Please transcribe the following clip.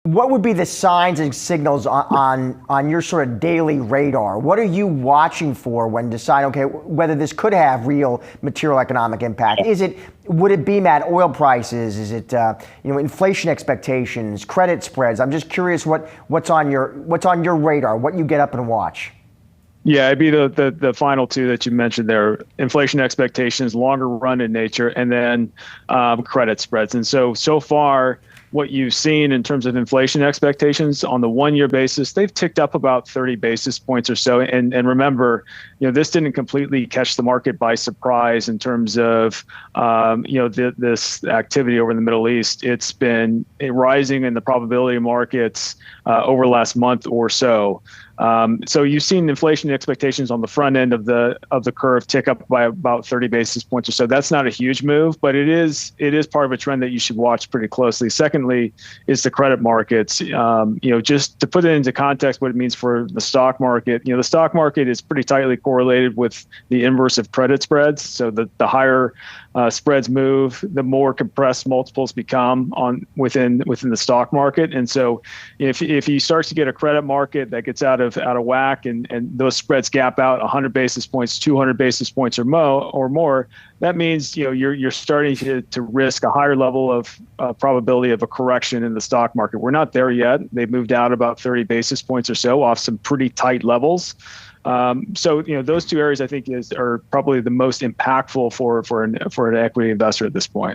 What would be the signs and signals on your sort of daily radar? What are you watching for when deciding, okay, whether this could have real material economic impact? Would it be at oil prices? Is it inflation expectations, credit spreads? I'm just curious what's on your radar, what you get up and watch. Yeah, it'd be the final two that you mentioned there: inflation expectations, longer run in nature, and then credit spreads. And so far, what you've seen in terms of inflation expectations on the 1-year basis, they've ticked up about 30 basis points or so. And remember, this didn't completely catch the market by surprise in terms of this activity over in the Middle East. It's been rising in the probability markets over the last month or so. So you've seen inflation expectations on the front end of the curve tick up by about 30 basis points or so. That's not a huge move, but it is part of a trend that you should watch pretty closely. Secondly, is the credit markets. Just to put it into context, what it means for the stock market. The stock market is pretty tightly correlated with the inverse of credit spreads. So the higher spreads move, the more compressed multiples become within the stock market. And so if you start to get a credit market that gets out of whack and those spreads gap out 100 basis points, 200 basis points or more, that means you're starting to risk a higher level of probability of a correction in the stock market. We're not there yet. They've moved out about 30 basis points or so off some pretty tight levels. So those two areas I think are probably the most impactful for an equity investor at this point.